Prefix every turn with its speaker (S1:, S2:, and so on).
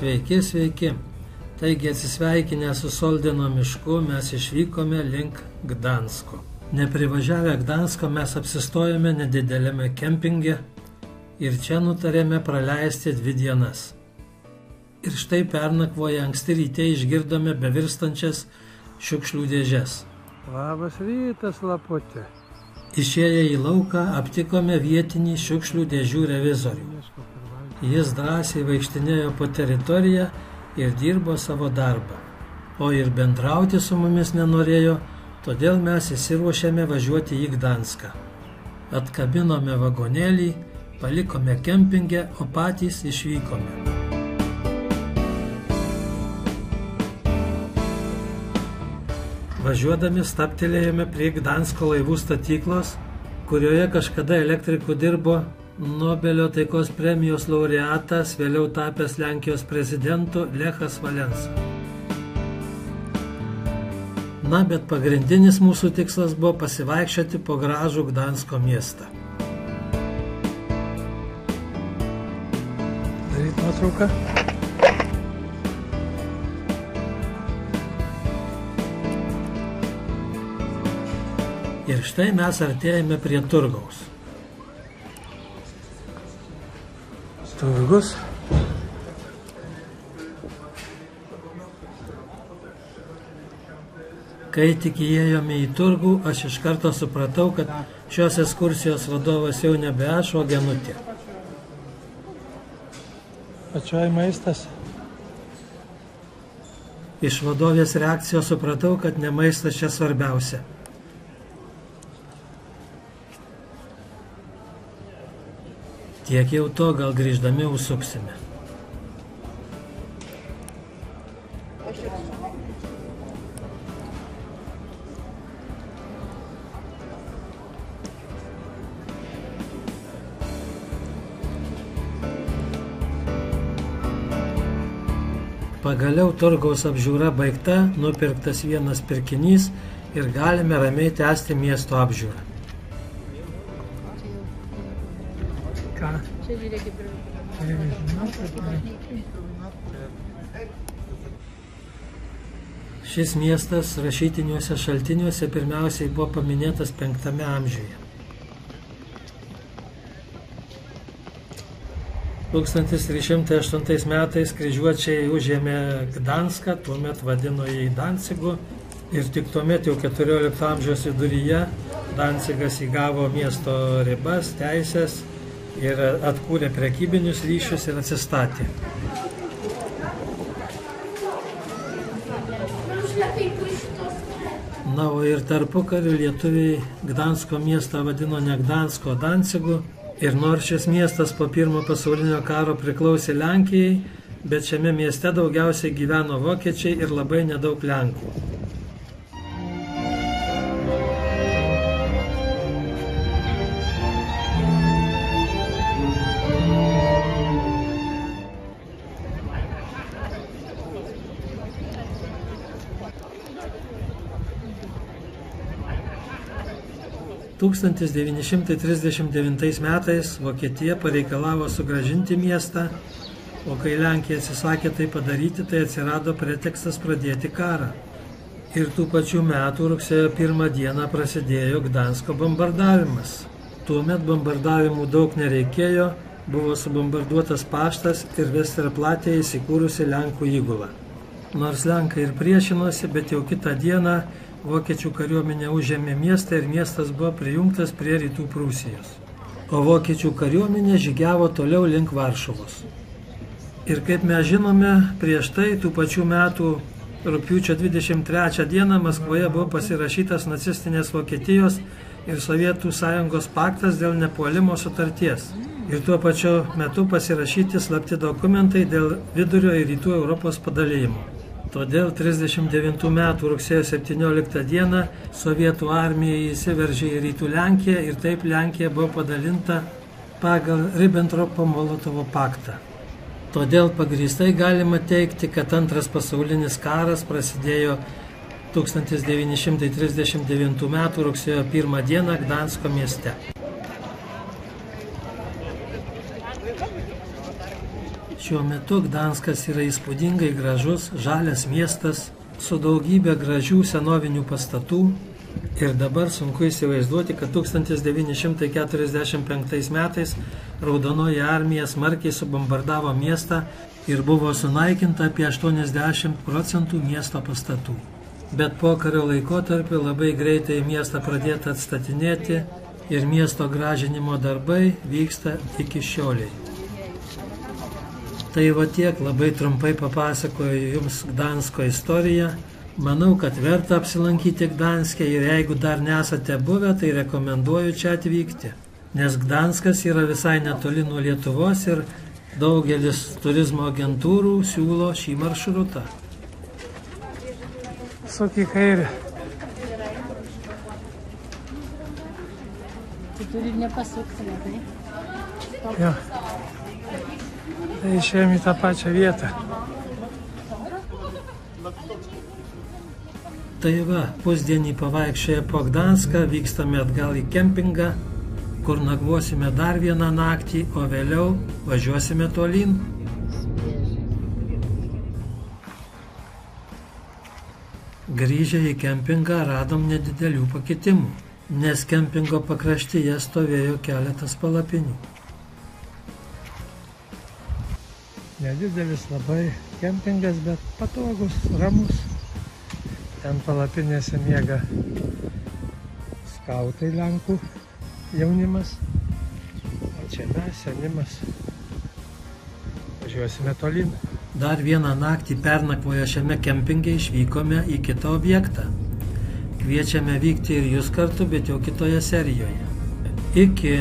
S1: Sveiki, sveiki. Taigi atsisveikinę su Soldino mišku mes išvykome link Gdansko. Neprivažiavę Gdansko mes apsistojome nedidelėme kempinge ir čia nutarėme praleisti 2 dienas. Ir štai pernakvoję anksti ryte išgirdome bevirstančias šiukšlių dėžes.
S2: Labas rytas, laputė.
S1: Išėję į lauką aptikome vietinį šiukšlių dėžių revizorių. Jis drąsiai vaikštinėjo po teritoriją ir dirbo savo darbą. O ir bendrauti su mumis nenorėjo, todėl mes įsiruošėme važiuoti į Gdanską. Atkabinome vagonėlį, palikome kempingę, o patys išvykome. Važiuodami stabtelėjome prie Gdansko laivų statyklos, kurioje kažkada elektrikų dirbo Nobelio taikos premijos laureatas, vėliau tapęs Lenkijos prezidentu Lechas Valensa. Na, bet pagrindinis mūsų tikslas buvo pasivaikščioti po gražų Gdansko miestą.
S2: Daryt nuotrauką.
S1: Ir štai mes artėjame prie turgaus.
S2: Turgus.
S1: Kai tik įėjome į turgų, aš iš karto supratau, kad šios ekskursijos vadovas jau nebe aš, o Genutė.
S2: Pačioj maistas.
S1: Iš vadovės reakcijos supratau, kad ne maistas čia svarbiausia. Tiek jau to, gal grįždami užsuksime. Pagaliau turgaus apžiūra baigta, nupirktas vienas pirkinys ir galime ramiai tęsti miesto apžiūrą. Šis miestas rašytiniuose šaltiniuose pirmiausiai buvo paminėtas 5 amžiuje. 1308 metais kryžiuočiai užėmė Gdanską, tuomet vadino jį Dancigu, ir tik tuomet jau 14 amžiaus viduryje Dancigas įgavo miesto ribas, teisės ir atkūrė prekybinius ryšius ir atsistatė. Na, o ir tarpukariu lietuviai Gdansko miestą vadino ne Gdansko, o Dancigu. Ir nors šis miestas po Pirmo pasaulinio karo priklausė Lenkijai, bet šiame mieste daugiausiai gyveno vokiečiai ir labai nedaug lenkų. Tūkstantis 1939 metais Vokietija pareikalavo sugrąžinti miestą, o kai Lenkija atsisakė tai padaryti, tai atsirado pretekstas pradėti karą. Ir tų pačių metų rugsėjo 1 dieną prasidėjo Gdansko bombardavimas. Tuomet bombardavimų daug nereikėjo, buvo subombarduotas paštas ir Vesterplatėje įsikūrusi Lenkų įgula. Nors Lenkai ir priešinosi, bet jau kitą dieną vokiečių kariuomenė užėmė miestą ir miestas buvo prijungtas prie Rytų Prūsijos. O vokiečių kariuomenė žygiavo toliau link Varšuvos. Ir kaip mes žinome, prieš tai tų pačių metų rugpjūčio 23 dieną Maskvoje buvo pasirašytas nacistinės Vokietijos ir Sovietų Sąjungos paktas dėl nepuolimo sutarties. Ir tuo pačiu metu pasirašyti slapti dokumentai dėl Vidurio ir Rytų Europos padalijimo. Todėl 1939 metų rugsėjo 17 dieną Sovietų armija įsiveržė į Rytų Lenkiją ir taip Lenkija buvo padalinta pagal Ribbentropo-Molotovo paktą. Todėl pagrįstai galima teigti, kad Antras pasaulinis karas prasidėjo 1939 metų rugsėjo 1 dieną Gdansko mieste. Šiuo metu Gdanskas yra įspūdingai gražus, žalias miestas su daugybė gražių senovinių pastatų. Ir dabar sunku įsivaizduoti, kad 1945 metais Raudonoji armija smarkiai subombardavo miestą ir buvo sunaikinta apie 80% miesto pastatų. Bet pokario laikotarpiu labai greitai miestą pradėta atstatinėti ir miesto gražinimo darbai vyksta iki šioliai. Tai va tiek labai trumpai papasakoju jums Gdansko istoriją. Manau, kad verta apsilankyti Gdanske ir jeigu dar nesate buvę, tai rekomenduoju čia atvykti. Nes Gdanskas yra visai netoli nuo Lietuvos ir daugelis turizmo agentūrų siūlo šį maršrutą.
S2: Suk į kairę.
S3: Tu turi nepasukti, tai?
S2: Jo. Tai išėjom į tą pačią vietą.
S1: Tai va, pusdienį pavaikščioję po Gdanską, vykstame atgal į kempingą, kur nakvosime dar vieną naktį, o vėliau važiuosime tolyn. Grįžę į kempingą radom nedidelių pakitimų, nes kempingo pakraštyje stovėjo keletas palapinių.
S2: Nedidelis labai kempingas, bet patogus, ramus. Ten palapinėse miega skautai lenkų jaunimas, o čia mes, senimas. Važiuosime tolyn.
S1: Dar vieną naktį pernakvoję šiame kempinge išvykome į kitą objektą. Kviečiame vykti ir jūs kartu, bet jau kitoje serijoje. Iki.